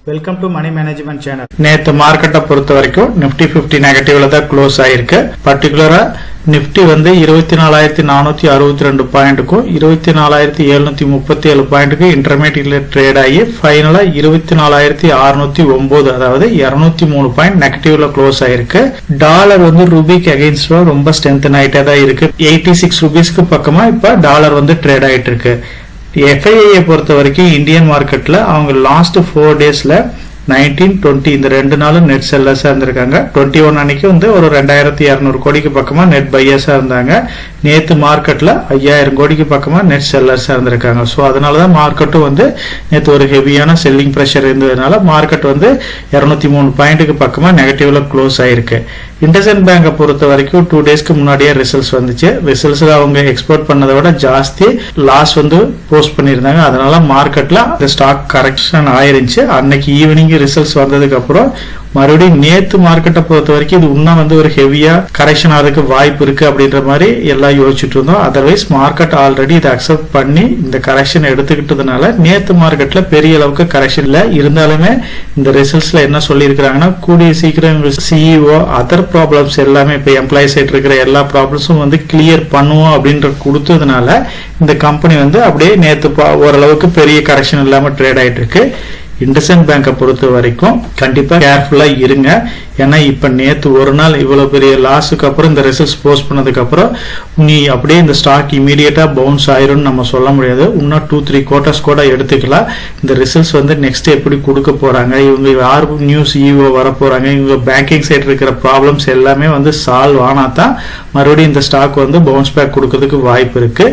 Welcome to money management channel. நேற்று மார்க்கெட்டை பொறுத்த வரைக்கும் நிப்டி 50 நெகட்டிவ்ல தான் க்ளோஸ் ஆயிருக்கு. பர்டிகுலரா நிப்டி வந்து 24,462 பாயிண்ட்டுக்கும் 24,737 பாயிண்ட்டுக்கு இன்டர்மீடியட்ல ட்ரேட் ஆகி ஃபைனலா 24,609 அதாவது 203 பாயிண்ட் நெகட்டிவ்ல க்ளோஸ் ஆயிருக்கு. டாலர் வந்து ரூபிக்கு அகைன்ஸ்டா ரொம்ப ஸ்ட்ரென்தன் ஆயிட்டே தான் இருக்கு. 86 ரூபீஸ்க்கு பக்கமா இப்ப டாலர் வந்து ட்ரேட் ஆயிட்டு இருக்கு. FII பொறுத்த வரைக்கும் இந்தியன் மார்க்கெட்ல அவங்க லாஸ்ட் 4 டேஸ்ல 19, 20 இந்த 2 நாளும் நெட் செல்லர்ஸா இருந்திருக்காங்க. 21 அன்னைக்கு வந்து ஒரு 2200 கோடிக்கு பக்கமா நெட் பையர்ஸா இருந்தாங்க. நேத்து மார்க்கெட்ல 5000 கோடிக்கு பக்கமா நெட் செல்லர்ஸா இருந்திருக்காங்க. ஸோ அதனாலதான் மார்க்கெட்டும் வந்து நேற்று ஒரு ஹெவியான செல்லிங் ப்ரெஷர் இருந்ததுனால மார்க்கெட் வந்து 203 பாயிண்ட்டுக்கு பக்கமா நெகட்டிவ்ல க்ளோஸ் ஆயிருக்கு. இண்டஸ்இண்ட் பேங்கை பொறுத்த வரைக்கும் 2 டேஸ்க்கு முன்னாடியே ரிசல்ட்ஸ் வந்துச்சு. ரிசல்ட்ஸ்ல அவங்க எக்ஸ்போர்ட் பண்ணதை விட ஜாஸ்தி லாஸ் வந்து போஸ்ட் பண்ணியிருந்தாங்க. அதனால மார்க்கெட்ல இந்த ஸ்டாக் கரெக்ஷன் ஆயிருந்துச்சு. அன்னைக்கு ஈவினிங் ரிசல்ட்ஸ் வந்ததுக்கு அப்புறம் மறுபடியும் நேத்து மார்க்கெட்டை பொறுத்த வரைக்கும் இது இன்னும் வந்து ஒரு ஹெவியா கரெக்ஷன் ஆகிறதுக்கு வாய்ப்பு இருக்கு அப்படின்ற மாதிரி எல்லாம் யோசிச்சுட்டு இருந்தோம். அதர்வைஸ் மார்க்கெட் ஆல்ரெடி இதை அக்செப்ட் பண்ணி இந்த கரெக்ஷன் எடுத்துக்கிட்டதுனால நேத்து மார்க்கெட்ல பெரிய அளவுக்கு கரெக்ஷன் இல்ல. இருந்தாலுமே இந்த ரிசல்ட்ஸ்ல என்ன சொல்லி இருக்கிறாங்கன்னா கூடிய சீக்கிரம் சிஇஓ அதர் ப்ராப்ளம்ஸ் எல்லாமே இப்ப எம்ப்ளாயி சைட் இருக்கிற எல்லா ப்ராப்ளம்ஸும் வந்து கிளியர் பண்ணுவோம் அப்படின்ற கொடுத்ததுனால இந்த கம்பெனி வந்து அப்படியே நேத்து ஓரளவுக்கு பெரிய கரெக்ஷன் இல்லாம ட்ரேட் ஆயிட்டு இருக்கு. இண்டஸ்இண்ட் பேங்கை பொறுத்த வரைக்கும் கண்டிப்பா கேர்ஃபுல்லா இருங்க. ஏன்னா இப்ப நேத்து ஒரு நாள் இவ்வளவு பெரிய லாஸுக்கு அப்புறம் இந்த ரிசல்ட்ஸ் போஸ்ட் பண்ணதுக்கு அப்புறம் நீ அப்படியே இந்த ஸ்டாக் இமீடியட்டா பவுன்ஸ் ஆயிரும்னு நம்ம சொல்ல முடியாது. இன்னும் 2-3 குவார்டர்ஸ் கூட எடுத்துக்கலாம். இந்த ரிசல்ட்ஸ் வந்து நெக்ஸ்ட் எப்படி கொடுக்க போறாங்க, இவங்க யார் நியூ சிஇஓ வர போறாங்க, இவங்க பேங்கிங் சைட் இருக்கிற ப்ராப்ளம்ஸ் எல்லாமே வந்து சால்வ் ஆனா தான் மறுபடியும் இந்த ஸ்டாக் வந்து பவுன்ஸ் பேக் கொடுக்கறதுக்கு வாய்ப்பு இருக்கு.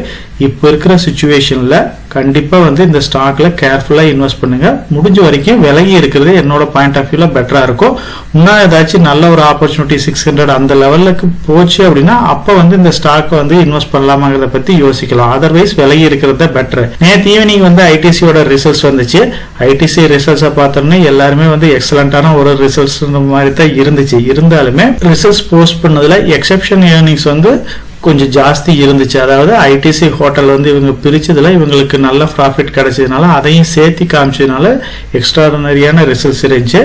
இப்ப இருக்கிற சிச்சுவேஷன்ல கண்டிப்பா வந்து இந்த ஸ்டாக்ல கேர்ஃபுல்லா இன்வெஸ்ட் பண்ணுங்க. முடிஞ்ச வரைக்கும் விலகி இருக்கிறது என்னோட பாயிண்ட் ஆஃப் வியூல பெட்டரா இருக்கும். இன்னும் ஏதாச்சும் நல்ல ஒரு ஆப்பர்ச்சுனிட்டி 600 அந்த லெவலுக்கு போச்சு அப்படின்னா அப்ப வந்து இந்த ஸ்டாக் வந்து இன்வெஸ்ட் பண்ணலாமாங்கிறத பத்தி யோசிக்கலாம். அதர்வைஸ் விலகி இருக்கிறது பெட்டர். நேற்று ஈவினிங் வந்து ஐடிசியோட ரிசல்ட்ஸ் வந்துச்சு. ஐடிசி ரிசல்ட்ஸை பார்த்தோம்னா எல்லாருமே வந்து எக்ஸலண்டான ஒரு ரிசல்ட்ஸ் மாதிரி தான் இருந்துச்சு. இருந்தாலுமே ரிசல்ட்ஸ் போஸ்ட் பண்ணதுல எக்ஸெப்ஷன் ஏர்னிங்ஸ் வந்து கொஞ்சம் ஜாஸ்தி இருந்துச்சு. அதாவது ஐடிசி ஹோட்டல் வந்து இவங்க பிரிச்சதுல இவங்களுக்கு நல்ல ப்ராஃபிட் கிடைச்சதுனால அதையும் சேர்த்து காமிச்சதுனால எக்ஸ்ட்ராடனரியான ரிசல்ட்ஸ் இருந்துச்சு.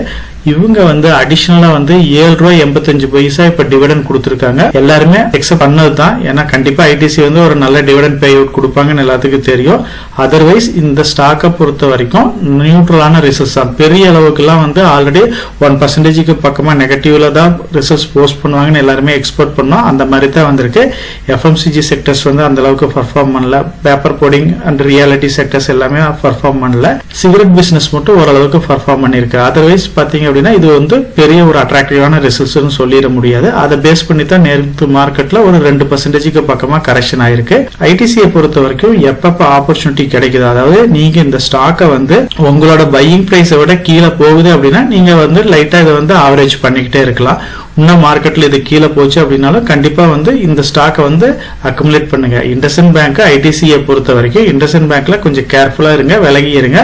இவங்க வந்து அடிஷனலா வந்து ₹7.85 இப்ப டிவிடெண்ட் கொடுத்திருக்காங்க. எல்லாருமே எக்ஸப்ட் பண்ணதுதான். ஏன்னா கண்டிப்பா ஐடிசி வந்து ஒரு நல்ல டிவிடெண்ட் பே அவுட் கொடுப்பாங்கன்னு எல்லாத்துக்கும் தெரியும். அதர்வைஸ் இந்த ஸ்டாக்கை பொறுத்த வரைக்கும் நியூட்ரலான ரிசல்ட்ஸ் தான். பெரிய அளவுக்கு எல்லாம் வந்து ஆல்ரெடி 1% பக்கமா நெகட்டிவ்ல தான் ரிசல்ட்ஸ் போஸ்ட் பண்ணுவாங்கன்னு எல்லாருமே எக்ஸ்பெக்ட் பண்ணோம். அந்த மாதிரி தான் வந்திருக்கு. FMCG செக்டர்ஸ் வந்து அந்த அளவுக்கு பர்ஃபார்ம் பண்ணல. Paper coding and reality sectors எல்லாமே பர்ஃபார்ம் பண்ணல. சிகரெட் பிசினஸ் மட்டும் ஓரளவுக்கு பர்ஃபார்ம் பண்ணிருக்கு. அதர்வைஸ் பாத்தீங்க இது வந்து பெரிய ஒரு அட்ராக்டிவான ரிசல்ட்ஸ் சொல்லிட முடியாது. அதை பேஸ் பண்ணி தான் நேற்று மார்க்கெட்ல ஒரு 2% பக்கமா கரெக்ஷன் ஆயிருக்கு. ஐடிசியை பொறுத்த வரைக்கும் எப்பப்ப ஆப்பர்ச்சுனிட்டி கிடைக்குது, அதாவது நீங்க இந்த ஸ்டாக்கை வந்து உங்களோட பையிங் பிரைஸை விட கீழே போகுது அப்படின்னா நீங்க வந்து லைட்டா இதை வந்து ஆவரேஜ் பண்ணிக்கிட்டே இருக்கலாம். இன்னும் மார்க்கெட்ல இது கீழே போச்சு அப்படின்னாலும் கண்டிப்பா வந்து இந்த ஸ்டாக்கை வந்து அக்குமுலேட் பண்ணுங்க. இண்டஸ்இண்ட் பேங்க் ஐடிசியை பொறுத்த வரைக்கும் இண்டஸ்இண்ட் பேங்க்ல கொஞ்சம் கேர்ஃபுல்லா இருங்க, விலகி இருங்க.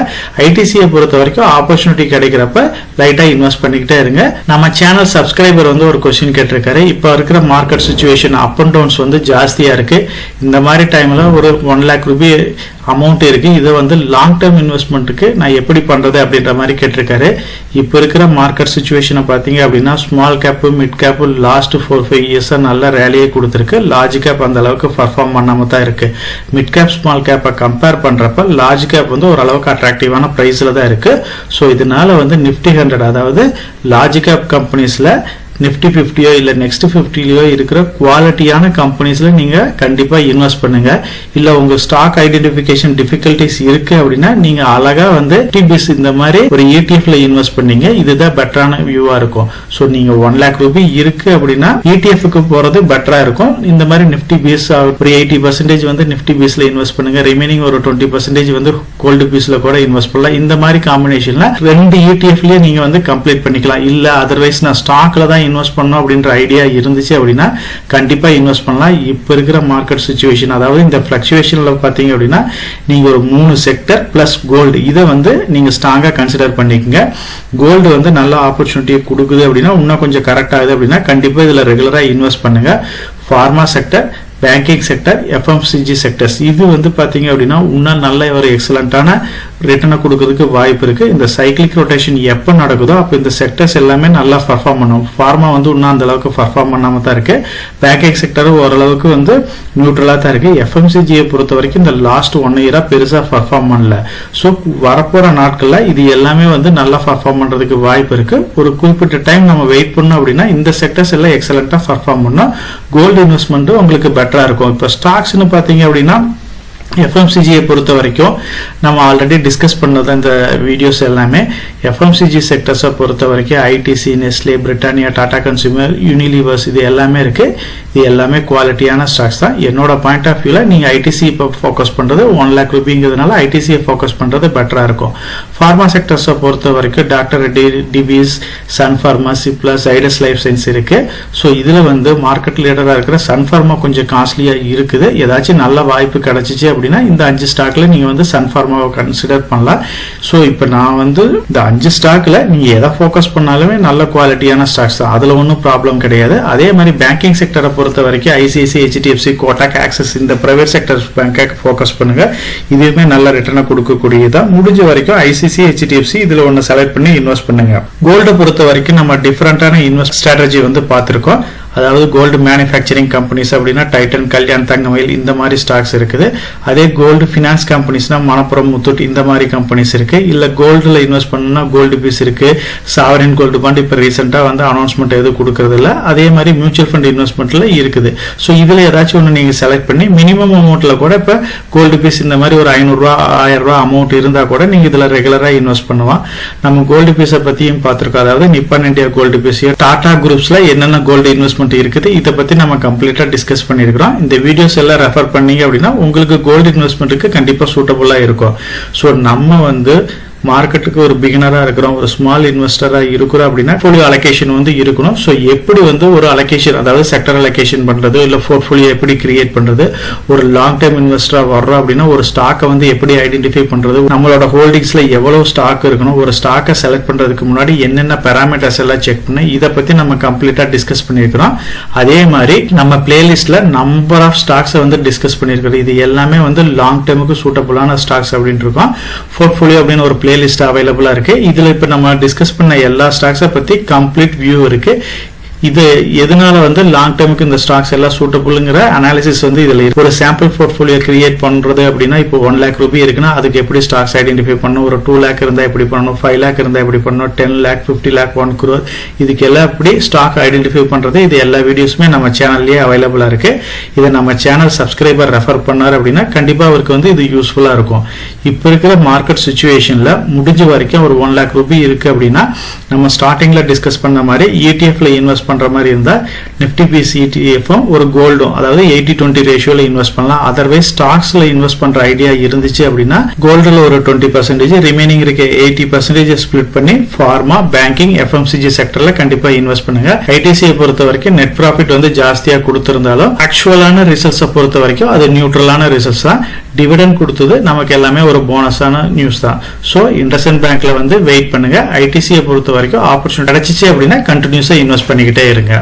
ஐடிசியை பொறுத்த வரைக்கும் ஆப்பர்ச்சுனிட்டி கிடைக்கிறப்ப லைட்டா இன்வெஸ்ட் பண்ணிக்கிட்டே இருங்க. நம்ம சேனல் சப்ஸ்கிரைபர் வந்து ஒரு கொஸ்டின் கேட்டிருக்காரு. இப்ப இருக்கிற market situation up and downs வந்து ஜாஸ்தியா இருக்கு. இந்த மாதிரி டைம்ல ஒரு 1 lakh ரூபாய் அமௌண்ட் இருக்கு. இதை வந்து லாங் டேர்ம் இன்வெஸ்ட்மெண்ட்டுக்கு நான் எப்படி பண்றது அப்படின்ற மாதிரி கேட்டிருக்காரு. இப்ப இருக்கிற மார்க்கெட் சிச்சுவேஷனை பாத்தீங்க அப்படின்னா small cap mid cap last 4-5 இயர்ஸா நல்ல ரேலியே கொடுத்திருக்கு. லார்ஜ் கேப் அந்த அளவுக்கு பர்ஃபார்ம் பண்ணாம தான் இருக்கு. மிட் கேப் ஸ்மால் கேப்பை கம்பேர் பண்றப்ப லார்ஜ் கேப் வந்து ஓரளவுக்கு அட்ராக்டிவான பிரைஸ்ல தான் இருக்கு. ஸோ இதனால வந்து நிப்டி 100 அதாவது லார்ஜ் கேப் கம்பெனிஸ்ல நிப்டி 50 இல்ல நெக்ஸ்ட் 50 இருக்கிற குவாலிட்டியான கம்பெனிஸ்ல நீங்க கண்டிப்பா இன்வெஸ்ட் பண்ணுங்க. இல்ல உங்க ஸ்டாக் ஐடென்டிபிகேஷன் டிஃபிகல்டிஸ் இருக்கு அப்படின்னா நீங்க அழகா வந்து நிப்டி இந்த மாதிரி ஒரு ETF இன்வெஸ்ட் பண்ணீங்க. இதுதான் பெட்டரான வியூவா இருக்கும். சோ நீங்க 1 lakh ரூபாய் இருக்கு அப்படின்னா ETF க்கு போறது பெட்டரா இருக்கும். இந்த மாதிரி நிப்டி பீஸ் ஒரு 80% வந்து நிப்டி பீஸ்ல இன்வெஸ்ட் பண்ணுங்க. ரிமைனிங் ஒரு 20% வந்து கோல்டு பீஸ்ல கூட இன்வெஸ்ட் பண்ணலாம். இந்த மாதிரி காம்பினேஷன்ல 2 ETF நீங்க வந்து கம்ப்ளீட் பண்ணிக்கலாம். இல்ல அதர்வைஸ் நான் ஸ்டாக்ல தான் இன்வெஸ்ட் பண்ணணும் அப்படின்ற ஐடியா இருந்துச்சு அப்படின்னா கண்டிப்பா இன்வெஸ்ட் பண்ணலாம். இப்ப இருக்கிற மார்க்கெட் சிச்சுவேஷன் அதாவது இந்த பிளக்சுவேஷன்ல பாத்தீங்க அப்படின்னா நீங்க ஒரு 3 செக்டர் பிளஸ் கோல்டு இதை வந்து நீங்க ஸ்ட்ராங்கா கன்சிடர் பண்ணிக்கங்க. கோல்டு வந்து நல்ல ஆப்பர்ச்சுனிட்டியை கொடுக்குது அப்படின்னா இன்னும் கொஞ்சம் கரெக்ட் ஆகுது அப்படின்னா கண்டிப்பா இதுல ரெகுலரா இன்வெஸ்ட் பண்ணுங்க. Pharma sector, banking sector, FMCG sectors இது வந்து பாத்தீங்க அப்படின்னா இன்னும் நல்ல ஒரு எக்ஸலண்டான ரிட்டர்னை கொடுக்கறதுக்கு வாய்ப்பு இருக்கு. இந்த சைக்கிளிக் ரொட்டேஷன் எப்போ நடக்குதோ அப்போ இந்த செக்டர்ஸ் எல்லாமே நல்லா பர்ஃபார்ம் பண்ணும். ஃபார்மா வந்து இன்னும் அந்த அளவுக்கு பர்ஃபார்ம் பண்ணாம தான் இருக்கு. பேங்கிங் செக்டர் ஓரளவுக்கு வந்து நியூட்ரலா தான் இருக்கு. எஃப்எம்சிஜியை பொறுத்த வரைக்கும் இந்த லாஸ்ட் 1 இயரா பெருசா பர்ஃபார்ம் பண்ணல. ஸோ வரப்போற நாட்கள்ல இது எல்லாமே வந்து நல்லா பர்ஃபார்ம் பண்றதுக்கு வாய்ப்பு இருக்கு. ஒரு குறிப்பிட்ட டைம் நம்ம வெயிட் பண்ணோம் அப்படின்னா இந்த செக்டர்ஸ் எல்லாம் எக்ஸலண்டா பர்ஃபார்ம் பண்ணோம். கோல்டு இன்வெஸ்ட்மெண்ட் உங்களுக்கு பெட்டரா இருக்கும். இப்போ ஸ்டாக்ஸ்னு பாத்தீங்க அப்படின்னா எஃப்எம்சிஜியை பொறுத்த வரைக்கும் நம்ம ஆல்ரெடி டிஸ்கஸ் பண்ணது இந்த வீடியோஸ் எல்லாமே. எஃப்எம்சிஜி செக்டர்ஸை பொறுத்த வரைக்கும் ITC, Nestle, Britannia, Tata consumer, Unilevers இது எல்லாமே இருக்கு. இது எல்லாமே குவாலிட்டியான ஸ்டாக்ஸ் தான். என்னோட பாயிண்ட் ஆஃப் வியூல நீங்க ஐடிசி இப்போ ஃபோக்கஸ் பண்றது 1 lakh ரூபிங்கிறதுனால ஐடிசியை ஃபோக்கஸ் பண்றது பெட்டரா இருக்கும். ஃபார்மா செக்டர்ஸை பொறுத்த வரைக்கும் doctor Divi's, Sun Pharma, Ciplas, ஐடஸ் லைஃப் சயின்ஸ் இருக்கு. ஸோ இதுல வந்து மார்க்கெட் லீடரா இருக்கிற சன் ஃபார்மா கொஞ்சம் காஸ்ட்லியா இருக்குது. ஏதாச்சும் நல்ல வாய்ப்பு கிடைச்சிச்சு அப்படின்னா இந்த 5 ஸ்டாக்ல நீங்க வந்து சன் ஃபார்மாவை கன்சிடர் பண்ணலாம். ஸோ இப்போ நான் வந்து இந்த 5 ஸ்டாக்ல நீங்க எதை ஃபோக்கஸ் பண்ணாலுமே நல்ல குவாலிட்டியான ஸ்டாக்ஸ் தான். அதுல ஒன்றும் ப்ராப்ளம் கிடையாது. அதே மாதிரி பேங்கிங் செக்டரை பொறுத்த வரைக்கும் ஐசிஐசி, HDFC, கோட்டாக், ஆக்சிஸ் இந்த பிரைவேட் செக்டர் பேங்கை ஃபோக்கஸ் பண்ணுங்க. இதுவுமே நல்ல ரிட்டர்னை கொடுக்கக்கூடியதான். முடிஞ்ச வரைக்கும் ஐசிசி, HDFC இதுல ஒன்னு செலக்ட் பண்ணி இன்வெஸ்ட் பண்ணுங்க. கோல்டை பொறுத்த வரைக்கும் நம்ம டிஃபரெண்டான இன்வெஸ்ட் ஸ்ட்ராட்டஜி வந்து பார்த்திருக்கோம். அதாவது கோல்டு மேனுஃபேக்சரிங் கம்பெனிஸ் அப்படின்னா டைட்டன், கல்யாண், தங்கமயில் இந்த மாதிரி ஸ்டாக்ஸ் இருக்குது. அதே கோல்டு ஃபினான்ஸ் கம்பெனிஸ்னா மணப்புரம், முத்தூட் இந்த மாதிரி கம்பெனிஸ் இருக்கு. இல்ல கோல்டுல இன்வெஸ்ட் பண்ணணும்னா கோல்டு பீஸ் இருக்கு. சாவரின் கோல்டு பாண்ட் இப்ப ரீசெண்டா வந்து அனௌன்ஸ்மெண்ட் எதுவும் கொடுக்கறது இல்ல. அதே மாதிரி மியூச்சுவல் ஃபண்ட் இன்வெஸ்ட்மெண்ட்ல இருக்குது. ஸோ இதுல ஏதாச்சும் ஒன்று நீங்க செலக்ட் பண்ணி மினிமம் அமௌண்ட்ல கூட இப்ப கோல்டு பீஸ் இந்த மாதிரி ஒரு 500 ரூபா 1000 ரூபா அமௌண்ட் இருந்தா கூட நீங்க இதுல ரெகுலரா இன்வெஸ்ட் பண்ணுவான். நம்ம கோல்டு பீஸை பத்தியும் பார்த்திருக்கோம். அதாவது Nippon India gold bees, Tata குரூப்ஸ்ல என்னென்ன கோல்டு இன்வெஸ்ட்மெண்ட் இருக்குது இத பத்தி நம்ம கம்ப்ளீட்டா டிஸ்கஸ் பண்ணிருக்கிறோம். இந்த வீடியோஸ் எல்லாம் ரெஃபர் பண்ணீங்க அப்படின்னா உங்களுக்கு கோல்டு இன்வெஸ்ட்மெண்ட்டுக்கு கண்டிப்பா சூட்டபிளா இருக்கும். சோ நம்ம வந்து மார்க்கெட்டுக்கு ஒரு பிகினரா இருக்கிறோம், ஒரு ஸ்மால் இன்வெஸ்டரா இருக்கிறோம் அப்படின்னா போர்ட்ஃபோலியோ அலோகேஷன் வந்து இருக்கணும். ஸோ எப்படி வந்து ஒரு அலோகேஷன், அதாவது செக்டர் அலோகேஷன் பண்றது, இல்ல போர்ட்ஃபோலியோ எப்படி கிரியேட் பண்றது, ஒரு லாங் டைம் இன்வெஸ்டரா வர்றோம் அப்படின்னா ஒரு ஸ்டாக்கை வந்து எப்படி ஐடென்டிஃபை பண்றது, நம்மளோட ஹோல்டிங்ஸ்ல எவ்வளவு ஸ்டாக் இருக்கணும், ஒரு ஸ்டாக்கை செலக்ட் பண்றதுக்கு முன்னாடி என்னென்ன பேராமீட்டர்ஸ் எல்லாம் செக் பண்ண, இதை பத்தி நம்ம கம்ப்ளீட்டா டிஸ்கஸ் பண்ணிருக்கிறோம். அதே மாதிரி நம்ம பிளேலிஸ்ட்ல நம்பர் ஆஃப் ஸ்டாக்ஸ் வந்து டிஸ்கஸ் பண்ணிருக்கிறோம். இது எல்லாமே வந்து லாங் டைமுக்கு சூட்டபிளான ஸ்டாக்ஸ் அப்படின்னு இருக்கும். போர்ட்ஃபோலியோ அப்படின்னு ஒரு பிளேலிஸ்ட் அவைலபிளா இருக்கு. இதுல இப்ப நம்ம டிஸ்கஸ் பண்ண எல்லா ஸ்டாக்ஸை பத்தி கம்ப்ளீட் வியூ இருக்கு. இது எதனால வந்து லாங் டேர்முக்கு இந்த ஸ்டாக்ஸ் எல்லாம் சூட்டபிள்ங்கிற அனாலிசிஸ் வந்து இதுல இருக்கு. ஒரு சாம்பிள் போர்ட்ஃபோலியோ கிரியேட் பண்றது அப்படின்னா இப்போ 1 lakh ரூபி இருக்குன்னா அதுக்கு எப்படி ஸ்டாக்ஸ் ஐடென்டிஃபை பண்ணணும், ஒரு 2 lakh இருந்தா எப்படி பண்ணணும், 5 lakh இருந்தா எப்படி பண்ணணும், 10 lakh, 50 lakh, 1 crore இதுக்கு எல்லாம் எப்படி ஸ்டாக் ஐடென்டிஃபை பண்றது, இது எல்லா வீடியோஸுமே நம்ம சேனல்லயே அவைலபிளா இருக்கு. இதை நம்ம சேனல் சப்ஸ்கிரைபர் ரெஃபர் பண்ணாரு அப்படின்னா கண்டிப்பா அவருக்கு வந்து இது யூஸ்ஃபுல்லா இருக்கும். இப்ப இருக்கிற மார்க்கெட் சிச்சுவேஷன்ல முடிஞ்ச வரைக்கும் ஒரு 1 lakh ரூபி இருக்கு அப்படின்னா நம்ம ஸ்டார்டிங்ல டிஸ்கஸ் பண்ண மாதிரி ETF ல இன்வெஸ்ட் பண்ற மாதிரி இருந்தா நிப்டி பீஸ் ETF ஒரு கோல்டும், அதாவது 80-20 ரேஷியோல இன்வெஸ்ட் பண்ணலாம். அதர்வைஸ் ஸ்டாக்ஸ்ல இன்வெஸ்ட் பண்ற ஐடியா இருந்துச்சு அப்படின்னா கோல்டுல ஒரு 20%, ரிமைனிங் இருக்க 80% ஸ்பிளிட் பண்ணி ஃபார்மா, பேங்கிங், FMCG செக்டர்ல கண்டிப்பா இன்வெஸ்ட் பண்ணுங்க. ஐடிசியை பொறுத்த வரைக்கும் நெட் ப்ராஃபிட் வந்து ஜாஸ்தியா கொடுத்திருந்தாலும் ஆக்சுவலான ரிசல்ட்ஸை பொறுத்த வரைக்கும் அது நியூட்ரலான ரிசல்ட்ஸ் தான். டிவிடெண்ட் கொடுத்தது நமக்கு எல்லாமே ஒரு போனஸான நியூஸ் தான். சோ இண்டஸ்இண்ட் பேங்க்ல வந்து வெயிட் பண்ணுங்க. ஐடிசியை பொறுத்த வரைக்கும் ஆப்பர்ச்சுனிட்டி கிடைச்சிச்சு அப்படின்னா கண்டினியூஸா இன்வெஸ்ட் பண்ணிக்கிட்டே இருங்க.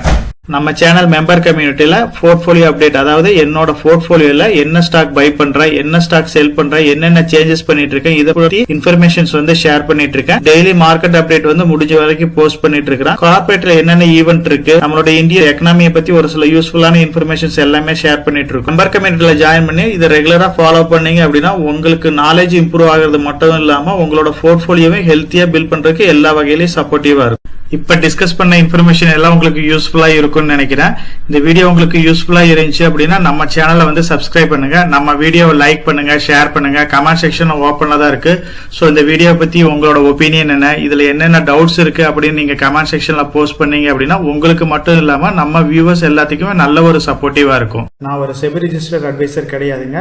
நம்ம சேனல் மெம்பர் கம்யூனிட்டியில போர்ட்ஃபோலியோ அப்டேட், அதாவது என்னோட போர்ட்ஃபோலியோல என்ன ஸ்டாக் பை பண்றேன், என்ன ஸ்டாக் செல் பண்றேன், என்னென்ன சேஞ்சஸ் பண்ணிட்டு இருக்கேன், இதை பத்தி இன்ஃபர்மேஷன்ஸ் வந்து ஷேர் பண்ணிட்டு இருக்கேன். டெய்லி மார்க்கெட் அப்டேட் வந்து முடிஞ்ச வரைக்கும் போஸ்ட் பண்ணிட்டு இருக்கேன். கார்பரேட்ல என்னென்ன ஈவென்ட் இருக்கு, நம்மளோட இந்திய எக்கனாமியை பத்தி ஒரு சில யூஸ்ஃபுல்லான இன்ஃபர்மேஷன்ஸ் எல்லாமே ஷேர் பண்ணிட்டு இருக்கோம். மெம்பர் கம்யூனிட்டியில ஜாயின் பண்ணி இதை ரெகுலரா ஃபாலோ பண்ணீங்க அப்படின்னா உங்களுக்கு நாலேஜ் இம்ப்ரூவ் ஆகிறது மட்டும் இல்லாம உங்களோட போர்ட்ஃபோலியோவை ஹெல்த்தியா பில்ட் பண்றதுக்கு எல்லா வகையிலும் சப்போர்ட்டிவா இருக்கும். இப்ப டிஸ்கஸ் பண்ண இன்ஃபர்மேஷன் எல்லாம் உங்களுக்கு யூஸ்ஃபுல்லா இருக்கும்னு நினைக்கிறேன். இந்த வீடியோ உங்களுக்கு யூஸ்ஃபுல்லா இருந்துச்சு அப்படின்னா நம்ம சேனலை வந்து சப்ஸ்கிரைப் பண்ணுங்க, நம்ம வீடியோவை லைக் பண்ணுங்க, ஷேர் பண்ணுங்க. கமெண்ட் செக்ஷன் ஓப்பன்ல தான் இருக்கு. சோ இந்த வீடியோ பத்தி உங்களோட ஒப்பீனியன் என்ன, இதுல என்னென்ன டவுட்ஸ் இருக்கு அப்படின்னு நீங்க கமெண்ட் செக்ஷன்ல போஸ்ட் பண்ணீங்க அப்படின்னா உங்களுக்கு மட்டும் இல்லாம நம்ம வியூவர்ஸ் எல்லாத்துக்குமே நல்ல ஒரு சப்போர்ட்டிவா இருக்கும். நான் ஒரு செபி ரிஜிஸ்டர்ட் அட்வைசர் கிடையாதுங்க.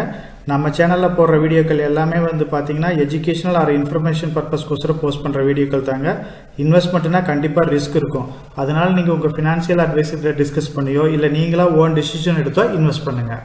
நம்ம சேனல்ல போடுற வீடியோக்கள் எல்லாமே வந்து பாத்தீங்கன்னா எஜுகேஷனல் ஆர் இன்ஃபர்மேஷன் பர்பஸ்க்கோசரம் போஸ்ட் பண்ற வீடியோக்கள் தாங்க. இன்வெஸ்ட்மெண்ட்னா கண்டிப்பா ரிஸ்க் இருக்கும். அதனால நீங்க உங்க பினான்சியல் அட்வைசர் டிஸ்கஸ் பண்ணியோ இல்ல நீங்களா ஓன் டிசிஷன் எடுத்தோ இன்வெஸ்ட் பண்ணுங்க.